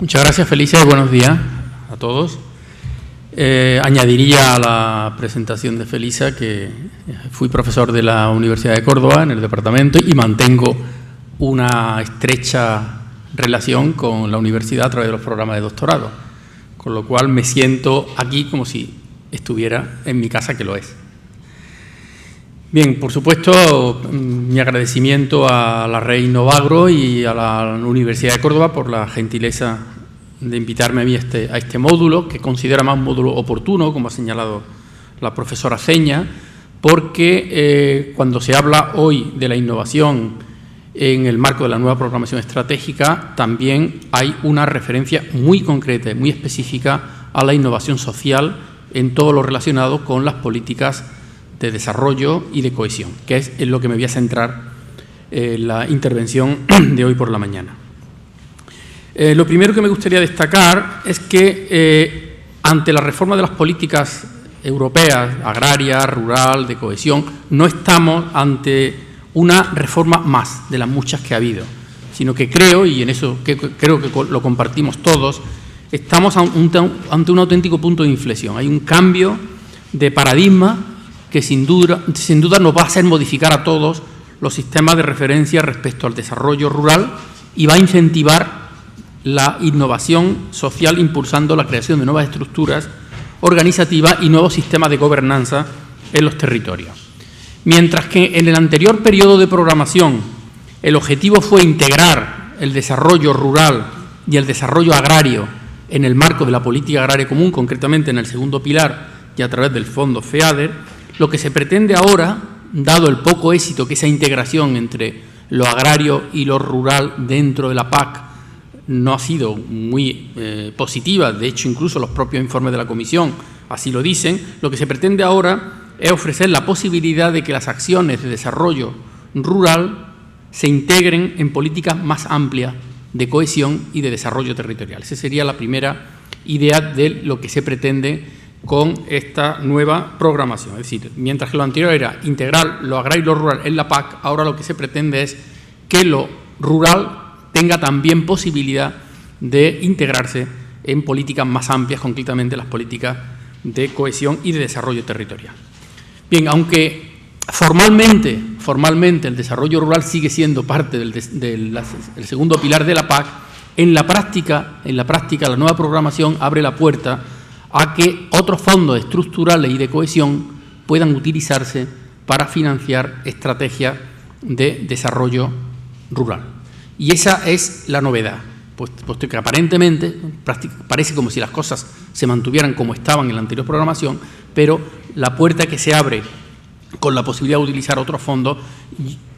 Muchas gracias, Felicia, y buenos días a todos. Añadiría a la presentación de Felisa que fui profesor de la Universidad de Córdoba en el departamento y mantengo una estrecha relación con la universidad a través de los programas de doctorado, con lo cual me siento aquí como si estuviera en mi casa, que lo es. Bien, por supuesto, mi agradecimiento a la Red Innovagro y a la Universidad de Córdoba por la gentileza de invitarme a mí a este módulo, que considero más un módulo oportuno, como ha señalado la profesora Ceña, porque cuando se habla hoy de la innovación en el marco de la nueva programación estratégica, también hay una referencia muy concreta y muy específica a la innovación social en todo lo relacionado con las políticas de desarrollo y de cohesión, que es en lo que me voy a centrar en la intervención de hoy por la mañana. Lo primero que me gustaría destacar es que ante la reforma de las políticas europeas, agraria, rural, de cohesión, no estamos ante una reforma más de las muchas que ha habido, sino que creo, y en eso creo que lo compartimos todos, estamos ante un auténtico punto de inflexión. Hay un cambio de paradigma que sin duda nos va a hacer modificar a todos los sistemas de referencia respecto al desarrollo rural y va a incentivar la innovación social, impulsando la creación de nuevas estructuras organizativas y nuevos sistemas de gobernanza en los territorios. Mientras que en el anterior periodo de programación el objetivo fue integrar el desarrollo rural y el desarrollo agrario en el marco de la política agraria común, concretamente en el segundo pilar y a través del fondo FEADER, lo que se pretende ahora, dado el poco éxito que esa integración entre lo agrario y lo rural dentro de la PAC no ha sido muy positiva, de hecho incluso los propios informes de la Comisión así lo dicen, lo que se pretende ahora es ofrecer la posibilidad de que las acciones de desarrollo rural se integren en políticas más amplias de cohesión y de desarrollo territorial. Esa sería la primera idea de lo que se pretende con esta nueva programación. Es decir, mientras que lo anterior era integrar lo agrario y lo rural en la PAC, ahora lo que se pretende es que lo rural tenga también posibilidad de integrarse en políticas más amplias, concretamente las políticas de cohesión y de desarrollo territorial. Bien, aunque formalmente el desarrollo rural sigue siendo parte del segundo pilar de la PAC, en la práctica la nueva programación abre la puerta a que otros fondos estructurales y de cohesión puedan utilizarse para financiar estrategias de desarrollo rural. Y esa es la novedad, puesto que aparentemente parece como si las cosas se mantuvieran como estaban en la anterior programación, pero la puerta que se abre con la posibilidad de utilizar otros fondos,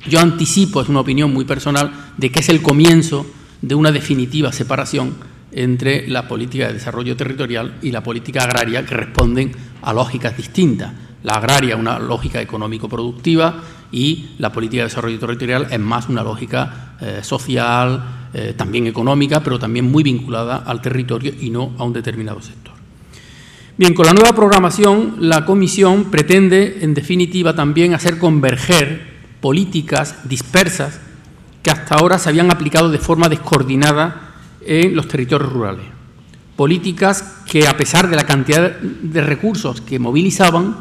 yo anticipo, es una opinión muy personal, de que es el comienzo de una definitiva separación entre la política de desarrollo territorial y la política agraria, que responden a lógicas distintas. La agraria, una lógica económico-productiva, y la política de desarrollo territorial es más una lógica social, también económica, pero también muy vinculada al territorio y no a un determinado sector. Bien, con la nueva programación, la Comisión pretende, en definitiva, también hacer converger políticas dispersas que hasta ahora se habían aplicado de forma descoordinada en los territorios rurales. Políticas que, a pesar de la cantidad de recursos que movilizaban,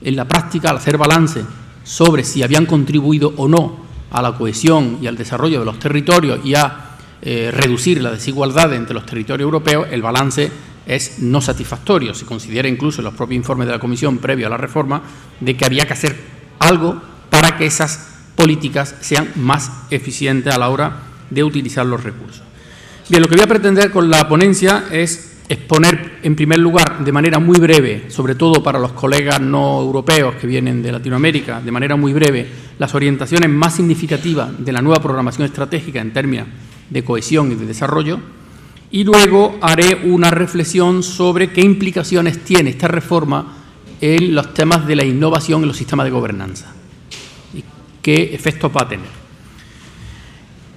en la práctica, al hacer balance sobre si habían contribuido o no a la cohesión y al desarrollo de los territorios y a reducir la desigualdad entre los territorios europeos, el balance es no satisfactorio. Se considera incluso en los propios informes de la Comisión previo a la reforma de que había que hacer algo para que esas políticas sean más eficientes a la hora de utilizar los recursos. Bien, lo que voy a pretender con la ponencia es exponer, en primer lugar, de manera muy breve, sobre todo para los colegas no europeos que vienen de Latinoamérica, de manera muy breve, las orientaciones más significativas de la nueva programación estratégica en términos de cohesión y de desarrollo, y luego haré una reflexión sobre qué implicaciones tiene esta reforma en los temas de la innovación en los sistemas de gobernanza y qué efectos va a tener.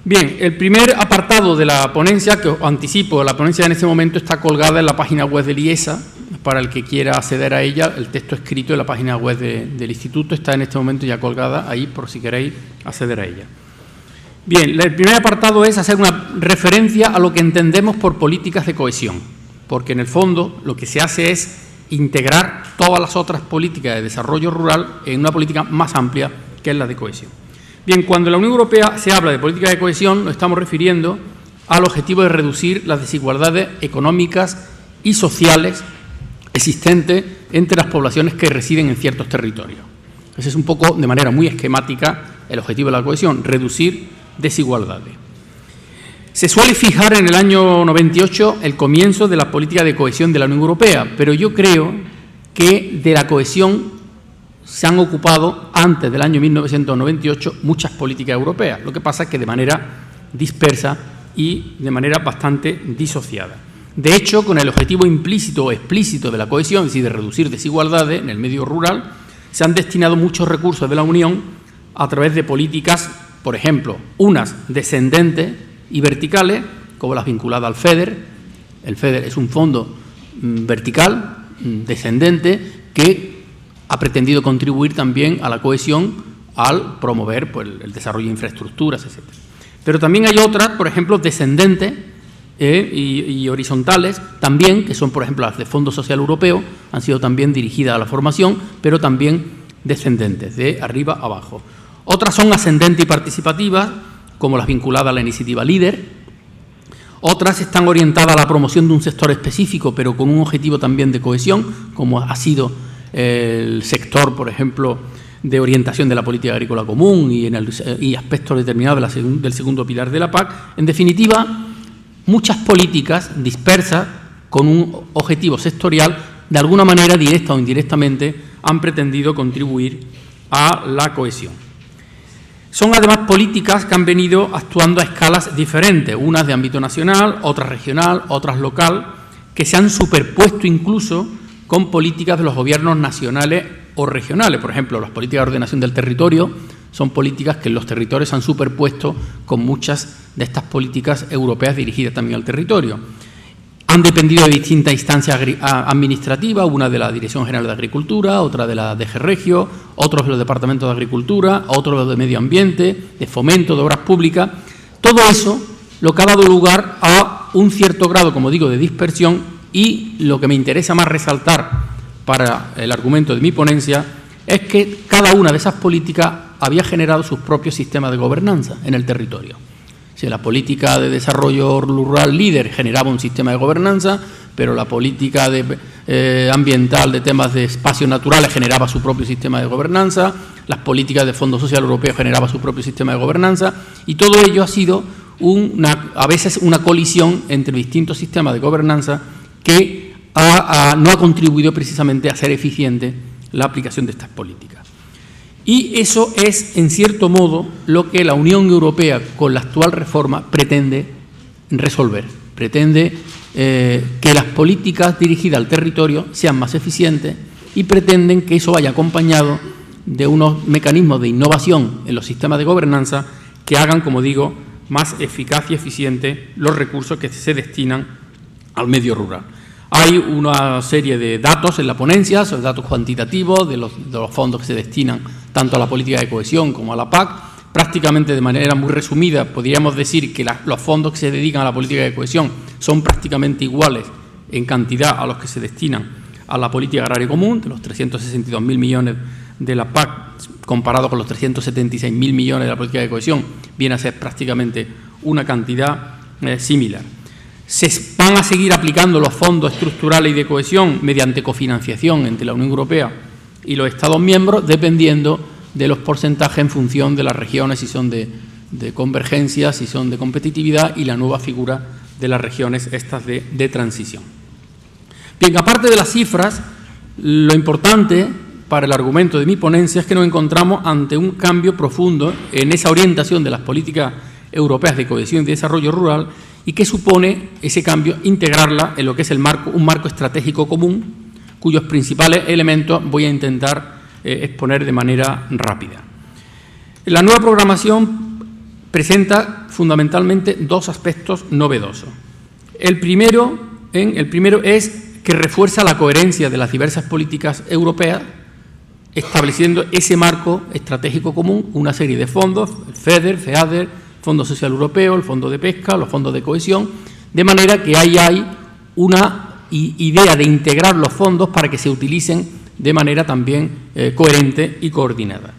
Bien, el primer apartado de la ponencia, que os anticipo, la ponencia en este momento está colgada en la página web del IESA, para el que quiera acceder a ella. El texto escrito en la página web del Instituto está en este momento ya colgada ahí, por si queréis acceder a ella. Bien, el primer apartado es hacer una referencia a lo que entendemos por políticas de cohesión, porque en el fondo lo que se hace es integrar todas las otras políticas de desarrollo rural en una política más amplia que es la de cohesión. Bien, cuando en la Unión Europea se habla de política de cohesión, nos estamos refiriendo al objetivo de reducir las desigualdades económicas y sociales existentes entre las poblaciones que residen en ciertos territorios. Ese es un poco, de manera muy esquemática, el objetivo de la cohesión, reducir desigualdades. Se suele fijar en el año 98 el comienzo de la política de cohesión de la Unión Europea, pero yo creo que de la cohesión se han ocupado antes del año 1998 muchas políticas europeas, lo que pasa es que de manera dispersa y de manera bastante disociada. De hecho, con el objetivo implícito o explícito de la cohesión, es decir, de reducir desigualdades en el medio rural, se han destinado muchos recursos de la Unión a través de políticas, por ejemplo, unas descendentes y verticales, como las vinculadas al FEDER. El FEDER es un fondo vertical, descendente, que ha pretendido contribuir también a la cohesión al promover pues, el desarrollo de infraestructuras, etc. Pero también hay otras, por ejemplo, descendentes y horizontales también, que son, por ejemplo, las de Fondo Social Europeo, han sido también dirigidas a la formación, pero también descendentes, de arriba a abajo. Otras son ascendentes y participativas, como las vinculadas a la iniciativa LEADER. Otras están orientadas a la promoción de un sector específico, pero con un objetivo también de cohesión, como ha sido el sector, por ejemplo, de orientación de la política agrícola común y aspectos determinados del segundo pilar de la PAC. En definitiva, muchas políticas dispersas con un objetivo sectorial, de alguna manera, directa o indirectamente, han pretendido contribuir a la cohesión. Son además políticas que han venido actuando a escalas diferentes, unas de ámbito nacional, otras regional, otras local, que se han superpuesto incluso con políticas de los gobiernos nacionales o regionales. Por ejemplo, las políticas de ordenación del territorio son políticas que en los territorios se han superpuesto con muchas de estas políticas europeas dirigidas también al territorio. Han dependido de distintas instancias administrativas, una de la Dirección General de Agricultura, otra de la DG Regio, otros de los Departamentos de Agricultura, otros de Medio Ambiente, de Fomento, de Obras Públicas. Todo eso lo que ha dado lugar a un cierto grado, como digo, de dispersión, y lo que me interesa más resaltar para el argumento de mi ponencia es que cada una de esas políticas había generado sus propios sistemas de gobernanza en el territorio. Si la política de desarrollo rural LEADER generaba un sistema de gobernanza, pero la política ambiental de temas de espacios naturales generaba su propio sistema de gobernanza, las políticas de Fondo Social Europeo generaban su propio sistema de gobernanza, y todo ello ha sido a veces una colisión entre distintos sistemas de gobernanza que no ha contribuido precisamente a hacer eficiente la aplicación de estas políticas. Y eso es, en cierto modo, lo que la Unión Europea, con la actual reforma, pretende resolver. Pretende que las políticas dirigidas al territorio sean más eficientes y pretenden que eso vaya acompañado de unos mecanismos de innovación en los sistemas de gobernanza que hagan, como digo, más eficaz y eficiente los recursos que se destinan al medio rural. Hay una serie de datos en la ponencia, son datos cuantitativos de los fondos que se destinan tanto a la política de cohesión como a la PAC. Prácticamente de manera muy resumida podríamos decir que los fondos que se dedican a la política de cohesión son prácticamente iguales en cantidad a los que se destinan a la política agraria común, de los 362.000 millones de la PAC comparado con los 376.000 millones de la política de cohesión, viene a ser prácticamente una cantidad similar. Se van a seguir aplicando los fondos estructurales y de cohesión mediante cofinanciación entre la Unión Europea y los Estados miembros, dependiendo de los porcentajes en función de las regiones, si son de convergencia, si son de competitividad, y la nueva figura de las regiones estas de transición. Bien, aparte de las cifras, lo importante para el argumento de mi ponencia es que nos encontramos ante un cambio profundo en esa orientación de las políticas europeas de cohesión y desarrollo rural, y que supone ese cambio integrarla en lo que es un marco estratégico común, cuyos principales elementos voy a intentar exponer de manera rápida. La nueva programación presenta fundamentalmente dos aspectos novedosos. El primero es que refuerza la coherencia de las diversas políticas europeas, estableciendo ese marco estratégico común, una serie de fondos, el FEDER, FEADER, Fondo Social Europeo, el Fondo de Pesca, los fondos de cohesión, de manera que ahí hay una idea de integrar los fondos para que se utilicen de manera también coherente y coordinada.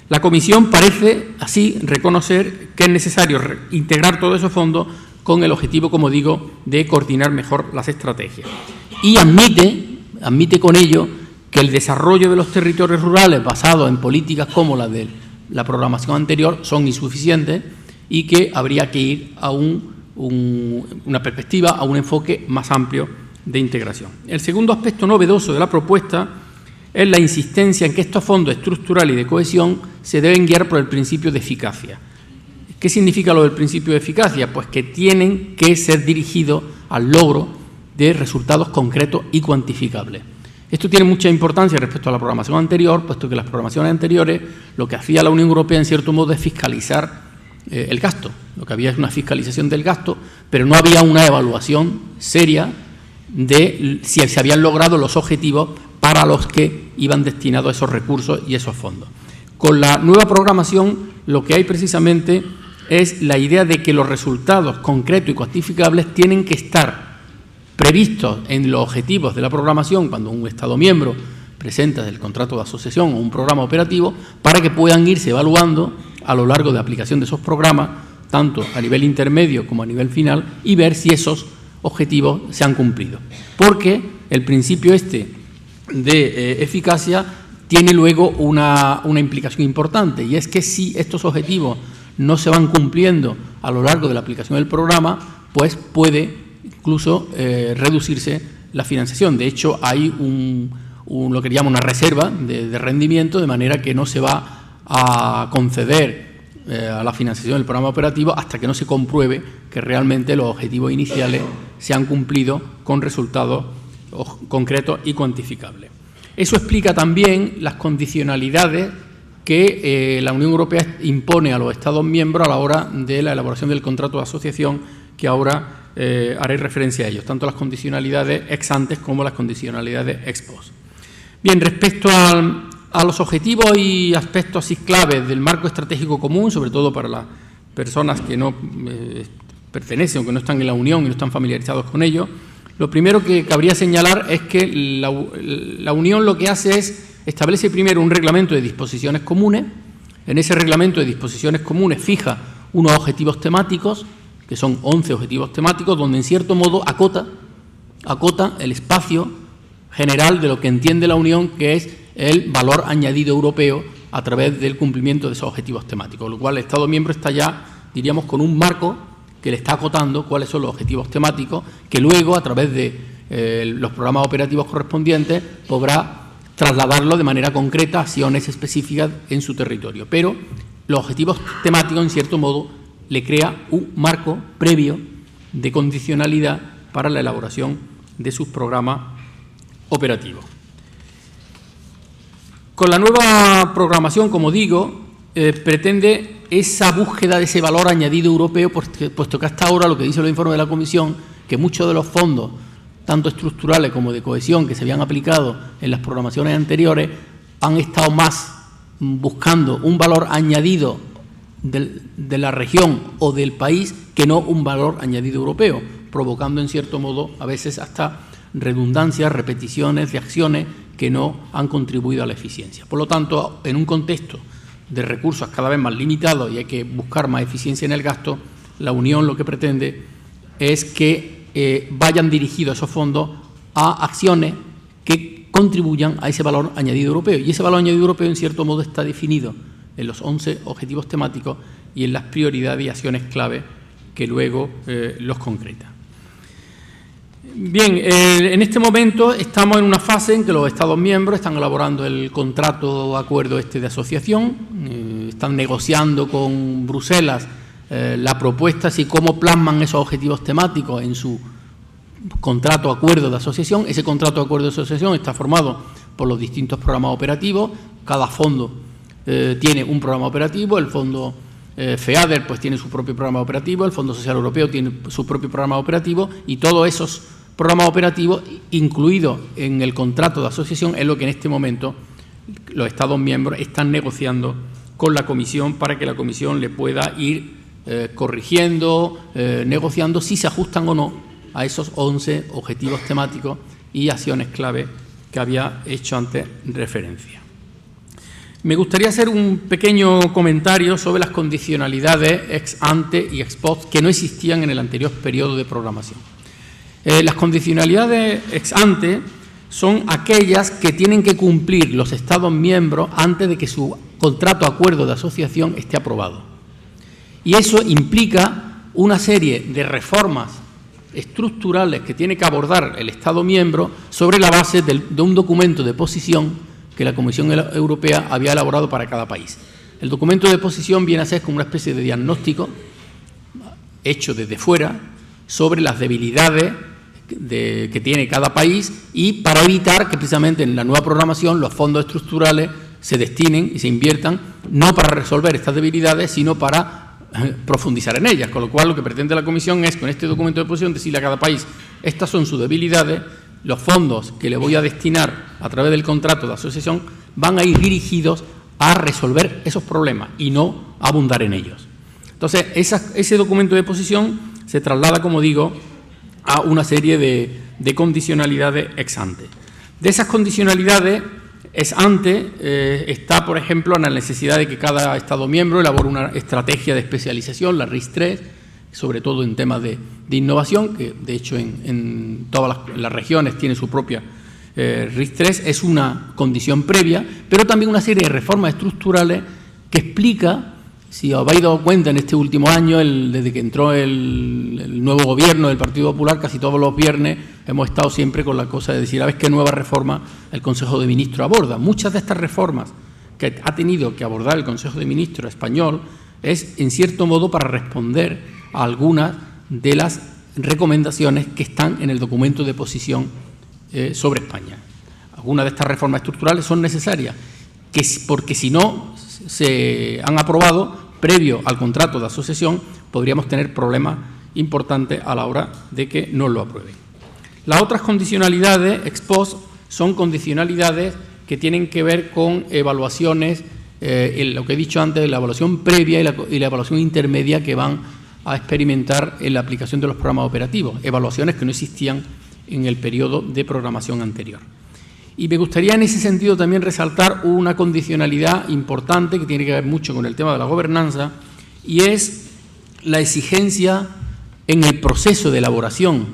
La Comisión parece así reconocer que es necesario integrar todos esos fondos con el objetivo, como digo, de coordinar mejor las estrategias. Y admite con ello que el desarrollo de los territorios rurales basados en políticas como la de la programación anterior son insuficientes y que habría que ir a una perspectiva, a un enfoque más amplio de integración. El segundo aspecto novedoso de la propuesta es la insistencia en que estos fondos estructurales y de cohesión se deben guiar por el principio de eficacia. ¿Qué significa lo del principio de eficacia? Pues que tienen que ser dirigidos al logro de resultados concretos y cuantificables. Esto tiene mucha importancia respecto a la programación anterior, puesto que las programaciones anteriores lo que hacía la Unión Europea en cierto modo es fiscalizar el gasto. Lo que había es una fiscalización del gasto, pero no había una evaluación seria de si se habían logrado los objetivos para los que iban destinados esos recursos y esos fondos. Con la nueva programación lo que hay precisamente es la idea de que los resultados concretos y cuantificables tienen que estar previstos en los objetivos de la programación cuando un Estado miembro presenta el contrato de asociación o un programa operativo, para que puedan irse evaluando a lo largo de la aplicación de esos programas, tanto a nivel intermedio como a nivel final, y ver si esos objetivos se han cumplido. Porque el principio de eficacia tiene luego una implicación importante, y es que si estos objetivos no se van cumpliendo a lo largo de la aplicación del programa, pues puede incluso reducirse la financiación. De hecho, hay lo que llama una reserva de rendimiento, de manera que no se va a conceder a la financiación del programa operativo hasta que no se compruebe que realmente los objetivos iniciales se han cumplido con resultados concretos y cuantificables. Eso explica también las condicionalidades que la Unión Europea impone a los Estados miembros a la hora de la elaboración del contrato de asociación, que ahora haré referencia a ellos, tanto las condicionalidades ex ante como las condicionalidades ex post. Bien, respecto a los objetivos y aspectos así claves del marco estratégico común, sobre todo para las personas que no pertenecen o que no están en la Unión y no están familiarizados con ello, lo primero que cabría señalar es que la Unión lo que hace es establece primero un reglamento de disposiciones comunes. En ese reglamento de disposiciones comunes fija unos objetivos temáticos, que son 11 objetivos temáticos, donde en cierto modo acota el espacio general de lo que entiende la Unión, que es el valor añadido europeo a través del cumplimiento de esos objetivos temáticos, con lo cual el Estado miembro está ya, diríamos, con un marco que le está acotando cuáles son los objetivos temáticos, que luego, a través de los programas operativos correspondientes, podrá trasladarlo de manera concreta a acciones específicas en su territorio. Pero los objetivos temáticos, en cierto modo, le crea un marco previo de condicionalidad para la elaboración de sus programas operativos. Con la nueva programación, como digo, pretende esa búsqueda de ese valor añadido europeo, puesto que hasta ahora lo que dice el informe de la Comisión, que muchos de los fondos, tanto estructurales como de cohesión, que se habían aplicado en las programaciones anteriores, han estado más buscando un valor añadido de la región o del país que no un valor añadido europeo, provocando en cierto modo a veces hasta redundancias, repeticiones de acciones que no han contribuido a la eficiencia. Por lo tanto, en un contexto de recursos cada vez más limitados y hay que buscar más eficiencia en el gasto, la Unión lo que pretende es que vayan dirigidos esos fondos a acciones que contribuyan a ese valor añadido europeo. Y ese valor añadido europeo, en cierto modo, está definido en los 11 objetivos temáticos y en las prioridades y acciones clave que luego los concreta. Bien, en este momento estamos en una fase en que los Estados miembros están elaborando el contrato o acuerdo de asociación, están negociando con Bruselas la propuesta y cómo plasman esos objetivos temáticos en su contrato o acuerdo de asociación. Ese contrato o acuerdo de asociación está formado por los distintos programas operativos. Cada fondo tiene un programa operativo, el fondo FEADER pues tiene su propio programa operativo, el Fondo Social Europeo tiene su propio programa operativo, y todos esos programas operativos incluidos en el contrato de asociación es lo que en este momento los Estados miembros están negociando con la Comisión para que la Comisión le pueda ir corrigiendo, negociando si se ajustan o no a esos 11 objetivos temáticos y acciones clave que había hecho antes referencia. Me gustaría hacer un pequeño comentario sobre las condicionalidades ex ante y ex post que no existían en el anterior periodo de programación. Las condicionalidades ex ante son aquellas que tienen que cumplir los Estados miembros antes de que su contrato o acuerdo de asociación esté aprobado. Y eso implica una serie de reformas estructurales que tiene que abordar el Estado miembro sobre la base de un documento de posición que la Comisión Europea había elaborado para cada país. El documento de posición viene a ser como una especie de diagnóstico hecho desde fuera sobre las debilidades que tiene cada país y para evitar que precisamente en la nueva programación los fondos estructurales se destinen y se inviertan no para resolver estas debilidades, sino para profundizar en ellas. Con lo cual, lo que pretende la Comisión es, con este documento de posición, decirle a cada país: estas son sus debilidades, los fondos que le voy a destinar a través del contrato de asociación van a ir dirigidos a resolver esos problemas y no a abundar en ellos. Entonces, ese documento de posición se traslada, como digo, a una serie de condicionalidades ex ante. De esas condicionalidades ex ante está, por ejemplo, la necesidad de que cada Estado miembro elabore una estrategia de especialización, la RIS3, sobre todo en temas de innovación, que de hecho en todas las regiones tiene su propia RIS3, es una condición previa, pero también una serie de reformas estructurales que explica, si os habéis dado cuenta en este último año, desde que entró el nuevo gobierno del Partido Popular, casi todos los viernes hemos estado siempre con la cosa de decir: a ver qué nueva reforma el Consejo de Ministros aborda. Muchas de estas reformas que ha tenido que abordar el Consejo de Ministros español es, en cierto modo, para responder a algunas de las recomendaciones que están en el documento de posición sobre España. Algunas de estas reformas estructurales son necesarias, porque si no se han aprobado previo al contrato de asociación, podríamos tener problemas importantes a la hora de que no lo aprueben. Las otras condicionalidades ex post son condicionalidades que tienen que ver con evaluaciones, lo que he dicho antes, la evaluación previa y la evaluación intermedia que van a experimentar en la aplicación de los programas operativos, evaluaciones que no existían en el periodo de programación anterior. Y me gustaría en ese sentido también resaltar una condicionalidad importante que tiene que ver mucho con el tema de la gobernanza, y es la exigencia en el proceso de elaboración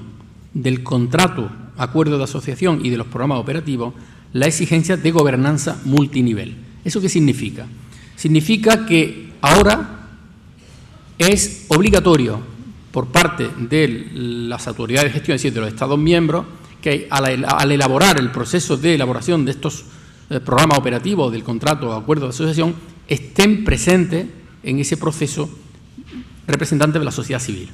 del contrato, acuerdo de asociación y de los programas operativos, la exigencia de gobernanza multinivel. ¿Eso qué significa? Significa que ahora es obligatorio por parte de las autoridades de gestión, es decir, de los Estados miembros, que al elaborar el proceso de elaboración de estos programas operativos del contrato o acuerdo de asociación, estén presentes en ese proceso representantes de la sociedad civil.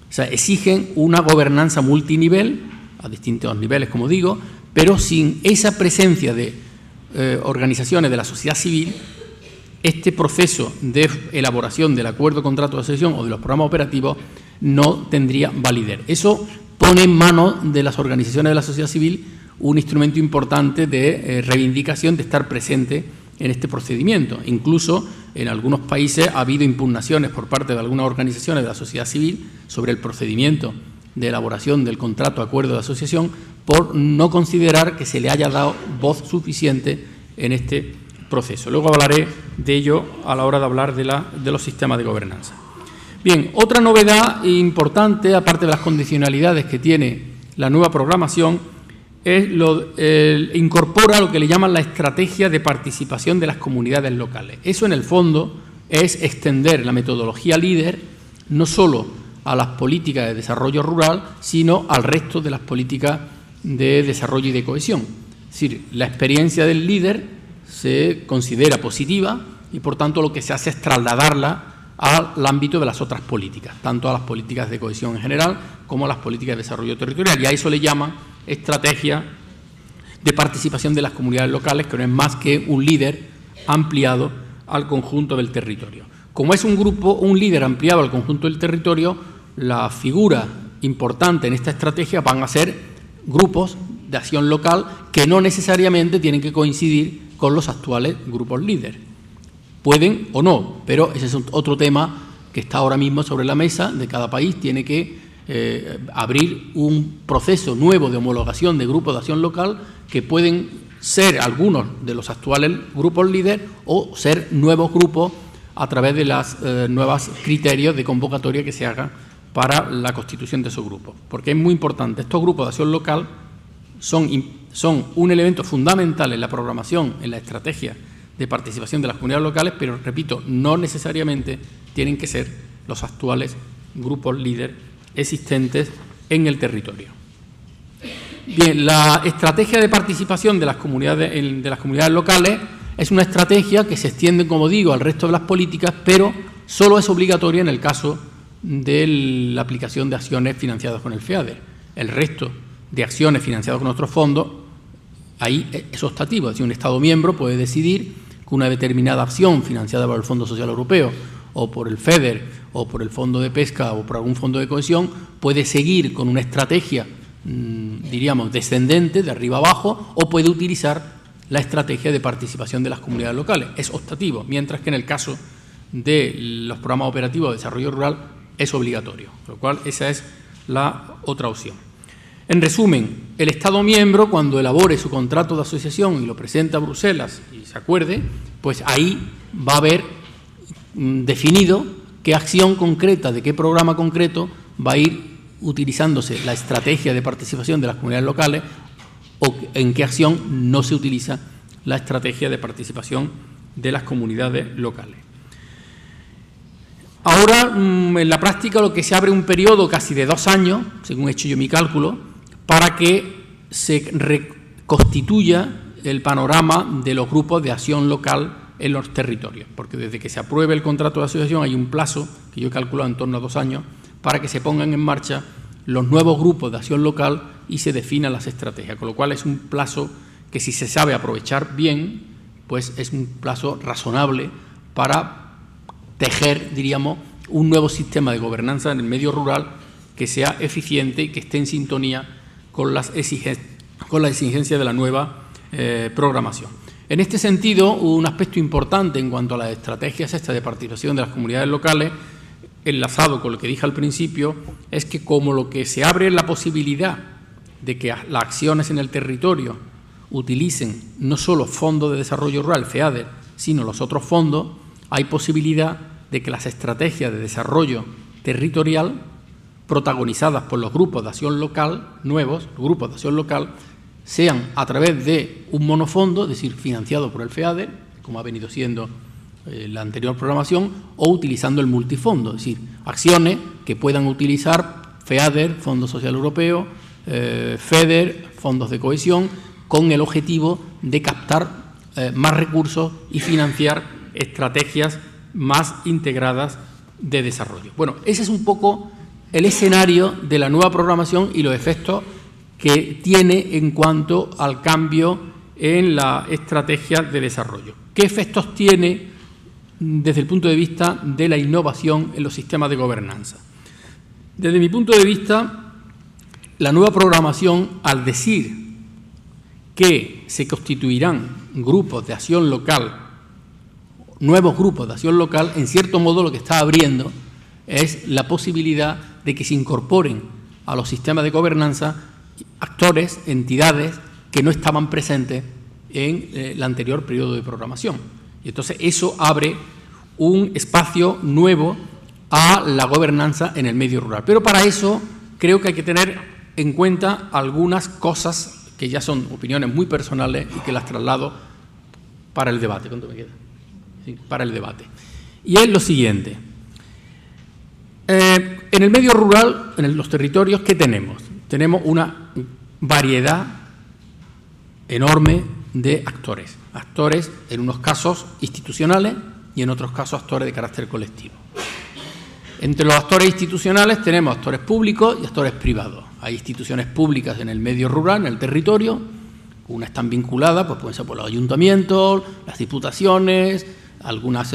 O sea, exigen una gobernanza multinivel, a distintos niveles, como digo, pero sin esa presencia de organizaciones de la sociedad civil, este proceso de elaboración del acuerdo, contrato de asociación o de los programas operativos no tendría validez. Eso pone en manos de las organizaciones de la sociedad civil un instrumento importante de reivindicación de estar presente en este procedimiento. Incluso en algunos países ha habido impugnaciones por parte de algunas organizaciones de la sociedad civil sobre el procedimiento de elaboración del contrato, acuerdo de asociación, por no considerar que se le haya dado voz suficiente en este proceso. Luego hablaré de ello a la hora de hablar de los sistemas de gobernanza. Bien, otra novedad importante, aparte de las condicionalidades que tiene la nueva programación, es incorpora lo que le llaman la estrategia de participación de las comunidades locales. Eso, en el fondo, es extender la metodología LEADER no solo a las políticas de desarrollo rural, sino al resto de las políticas de desarrollo y de cohesión. Es decir, la experiencia del LEADER se considera positiva y, por tanto, lo que se hace es trasladarla al ámbito de las otras políticas, tanto a las políticas de cohesión en general como a las políticas de desarrollo territorial. Y a eso le llaman estrategia de participación de las comunidades locales, que no es más que un LEADER ampliado al conjunto del territorio. Como es un LEADER ampliado al conjunto del territorio, la figura importante en esta estrategia van a ser grupos de acción local que no necesariamente tienen que coincidir con los actuales grupos LEADER. Pueden o no, pero ese es otro tema que está ahora mismo sobre la mesa de cada país. Tiene que abrir un proceso nuevo de homologación de grupos de acción local que pueden ser algunos de los actuales grupos líder o ser nuevos grupos a través de los nuevos criterios de convocatoria que se hagan para la constitución de esos grupos. Porque es muy importante, estos grupos de acción local son un elemento fundamental en la programación, en la estrategia de participación de las comunidades locales, pero, repito, no necesariamente tienen que ser los actuales grupos líder existentes en el territorio. Bien, la estrategia de participación de las comunidades locales es una estrategia que se extiende, como digo, al resto de las políticas, pero solo es obligatoria en el caso de la aplicación de acciones financiadas con el FEADER. El resto de acciones financiadas con otros fondos, ahí es optativo, es decir, un Estado miembro puede decidir que una determinada acción financiada por el Fondo Social Europeo o por el FEDER o por el Fondo de Pesca o por algún fondo de cohesión puede seguir con una estrategia, diríamos, descendente, de arriba abajo, o puede utilizar la estrategia de participación de las comunidades locales. Es optativo, mientras que en el caso de los programas operativos de desarrollo rural es obligatorio, con lo cual esa es la otra opción. En resumen, el Estado miembro, cuando elabore su contrato de asociación y lo presente a Bruselas y se acuerde, pues ahí va a haber definido qué acción concreta, de qué programa concreto va a ir utilizándose la estrategia de participación de las comunidades locales o en qué acción no se utiliza la estrategia de participación de las comunidades locales. Ahora, en la práctica, lo que se abre un periodo casi de 2 años, según he hecho yo mi cálculo, para que se reconstituya el panorama de los grupos de acción local en los territorios, porque desde que se apruebe el contrato de asociación hay un plazo, que yo he calculado en torno a 2 años, para que se pongan en marcha los nuevos grupos de acción local y se definan las estrategias, con lo cual es un plazo que, si se sabe aprovechar bien, pues es un plazo razonable para tejer, diríamos, un nuevo sistema de gobernanza en el medio rural que sea eficiente y que esté en sintonía con las exigencias de la nueva programación. En este sentido, un aspecto importante en cuanto a las estrategias de participación de las comunidades locales, enlazado con lo que dije al principio, es que como lo que se abre es la posibilidad de que las acciones en el territorio utilicen no solo fondos de desarrollo rural, FEADER, sino los otros fondos, hay posibilidad de que las estrategias de desarrollo territorial protagonizadas por los grupos de acción local, nuevos grupos de acción local, sean a través de un monofondo, es decir, financiado por el FEADER, como ha venido siendo la anterior programación, o utilizando el multifondo, es decir, acciones que puedan utilizar FEADER, Fondo Social Europeo, FEDER, fondos de cohesión, con el objetivo de captar más recursos y financiar estrategias más integradas de desarrollo. Bueno, ese es un poco el escenario de la nueva programación y los efectos que tiene en cuanto al cambio en la estrategia de desarrollo. ¿Qué efectos tiene desde el punto de vista de la innovación en los sistemas de gobernanza? Desde mi punto de vista, la nueva programación, al decir que se constituirán grupos de acción local, nuevos grupos de acción local, en cierto modo lo que está abriendo es la posibilidad de que se incorporen a los sistemas de gobernanza actores, entidades que no estaban presentes en el anterior periodo de programación. Y entonces eso abre un espacio nuevo a la gobernanza en el medio rural. Pero para eso creo que hay que tener en cuenta algunas cosas que ya son opiniones muy personales y que las traslado para el debate. ¿Cuánto me queda? Sí, para el debate. Y es lo siguiente. En el medio rural, en los territorios, ¿qué tenemos? Tenemos una variedad enorme de actores. Actores, en unos casos, institucionales y en otros casos actores de carácter colectivo. Entre los actores institucionales tenemos actores públicos y actores privados. Hay instituciones públicas en el medio rural, en el territorio. Unas están vinculadas, pues pueden ser por los ayuntamientos, las diputaciones, algunas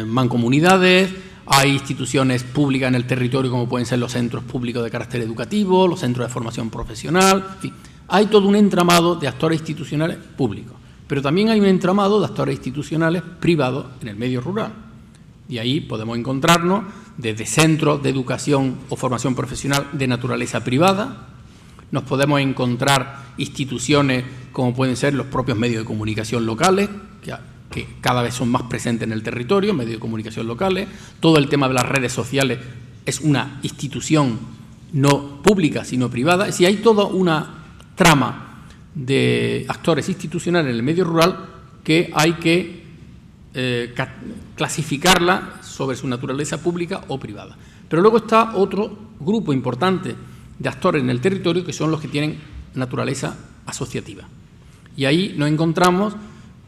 mancomunidades. Hay instituciones públicas en el territorio, como pueden ser los centros públicos de carácter educativo, los centros de formación profesional, en fin. Hay todo un entramado de actores institucionales públicos, pero también hay un entramado de actores institucionales privados en el medio rural. Y ahí podemos encontrarnos desde centros de educación o formación profesional de naturaleza privada, nos podemos encontrar instituciones como pueden ser los propios medios de comunicación locales, que cada vez son más presentes en el territorio, medios de comunicación locales. Todo el tema de las redes sociales es una institución no pública, sino privada. Si hay toda una trama de actores institucionales en el medio rural que hay que clasificarla sobre su naturaleza pública o privada. Pero luego está otro grupo importante de actores en el territorio que son los que tienen naturaleza asociativa. Y ahí nos encontramos,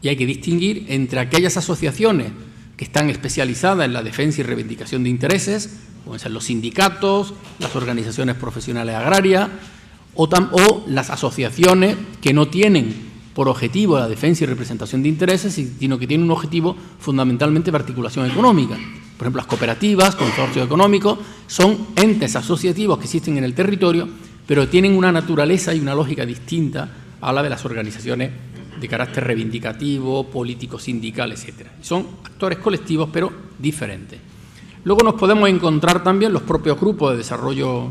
y hay que distinguir entre aquellas asociaciones que están especializadas en la defensa y reivindicación de intereses, pueden ser los sindicatos, las organizaciones profesionales agrarias, o las asociaciones que no tienen por objetivo la defensa y representación de intereses, sino que tienen un objetivo fundamentalmente de articulación económica. Por ejemplo, las cooperativas, consorcios económicos, son entes asociativos que existen en el territorio, pero tienen una naturaleza y una lógica distinta a la de las organizaciones de carácter reivindicativo, político, sindical, etc. Son actores colectivos, pero diferentes. Luego nos podemos encontrar también los propios grupos de desarrollo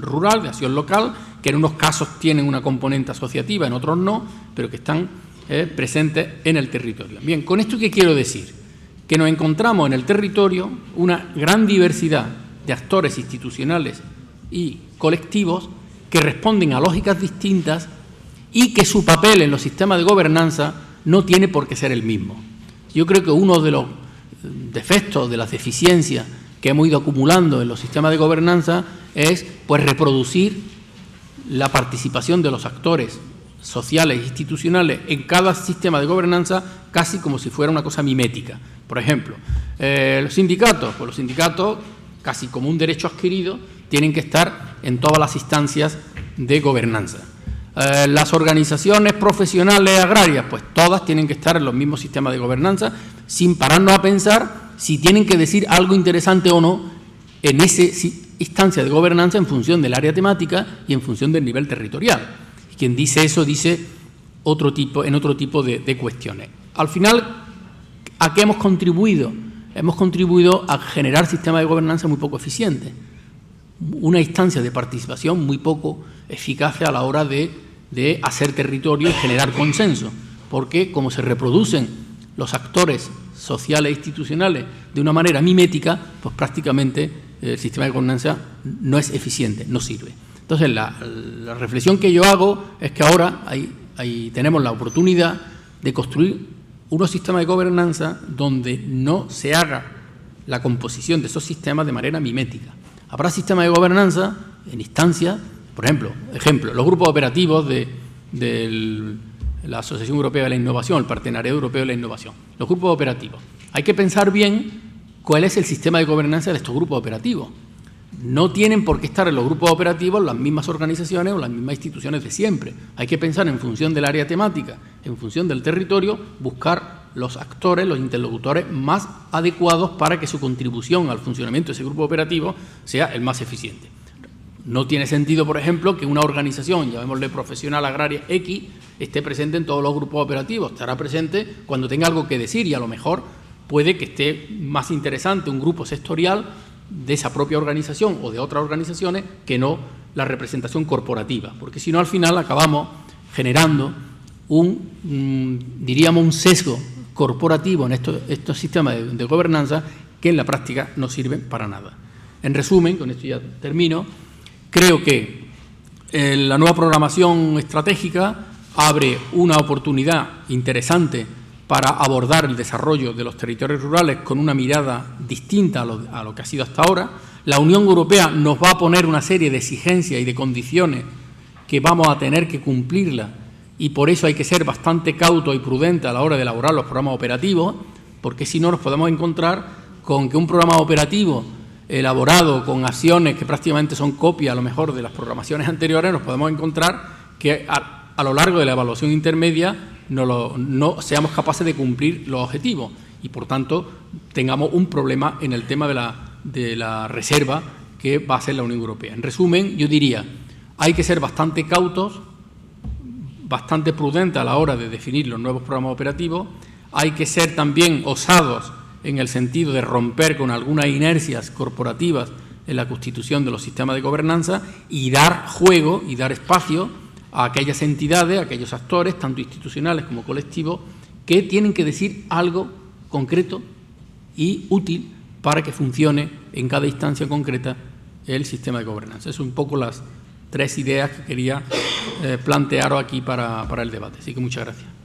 rural, de acción local, que en unos casos tienen una componente asociativa, en otros no, pero que están presentes en el territorio. Bien, ¿con esto qué quiero decir? Que nos encontramos en el territorio una gran diversidad de actores institucionales y colectivos que responden a lógicas distintas y que su papel en los sistemas de gobernanza no tiene por qué ser el mismo. Yo creo que uno de los defectos, de las deficiencias que hemos ido acumulando en los sistemas de gobernanza es pues reproducir la participación de los actores sociales e institucionales en cada sistema de gobernanza casi como si fuera una cosa mimética. Por ejemplo, los sindicatos, pues los sindicatos, casi como un derecho adquirido, tienen que estar en todas las instancias de gobernanza. Las organizaciones profesionales agrarias, pues todas tienen que estar en los mismos sistemas de gobernanza, sin pararnos a pensar si tienen que decir algo interesante o no en esa instancia de gobernanza en función del área temática y en función del nivel territorial. Y quien dice eso dice en otro tipo de cuestiones. Al final, ¿a qué hemos contribuido? Hemos contribuido a generar sistemas de gobernanza muy poco eficientes, una instancia de participación muy poco eficaz a la hora de hacer territorio y generar consenso, porque como se reproducen los actores sociales e institucionales de una manera mimética, pues prácticamente el sistema de gobernanza no es eficiente, no sirve. Entonces, la reflexión que yo hago es que ahora ahí tenemos la oportunidad de construir unos sistemas de gobernanza donde no se haga la composición de esos sistemas de manera mimética. Habrá sistemas de gobernanza en instancias, por ejemplo, los grupos operativos de la Asociación Europea de la Innovación, el Partenariado Europeo de la Innovación. Los grupos operativos. Hay que pensar bien cuál es el sistema de gobernanza de estos grupos operativos. No tienen por qué estar en los grupos operativos las mismas organizaciones o las mismas instituciones de siempre. Hay que pensar en función del área temática, en función del territorio, buscar los actores, los interlocutores más adecuados para que su contribución al funcionamiento de ese grupo operativo sea el más eficiente. No tiene sentido, por ejemplo, que una organización, llamémosle profesional agraria X, esté presente en todos los grupos operativos. Estará presente cuando tenga algo que decir y a lo mejor puede que esté más interesante un grupo sectorial de esa propia organización o de otras organizaciones que no la representación corporativa, porque si no al final acabamos generando diríamos un sesgo corporativo en estos sistemas de gobernanza que en la práctica no sirven para nada. En resumen, con esto ya termino, creo que la nueva programación estratégica abre una oportunidad interesante para abordar el desarrollo de los territorios rurales con una mirada distinta a lo que ha sido hasta ahora. La Unión Europea nos va a poner una serie de exigencias y de condiciones que vamos a tener que cumplirlas y por eso hay que ser bastante cauto y prudente a la hora de elaborar los programas operativos, porque si no nos podemos encontrar con que un programa operativo elaborado con acciones que prácticamente son copia a lo mejor de las programaciones anteriores, nos podemos encontrar que a lo largo de la evaluación intermedia no seamos capaces de cumplir los objetivos y, por tanto, tengamos un problema en el tema de la reserva que va a ser la Unión Europea. En resumen, yo diría, hay que ser bastante cautos, bastante prudentes a la hora de definir los nuevos programas operativos, hay que ser también osados en el sentido de romper con algunas inercias corporativas en la constitución de los sistemas de gobernanza y dar juego y dar espacio a aquellas entidades, a aquellos actores, tanto institucionales como colectivos, que tienen que decir algo concreto y útil para que funcione en cada instancia concreta el sistema de gobernanza. Esas son un poco las 3 ideas que quería plantearos aquí para el debate. Así que muchas gracias.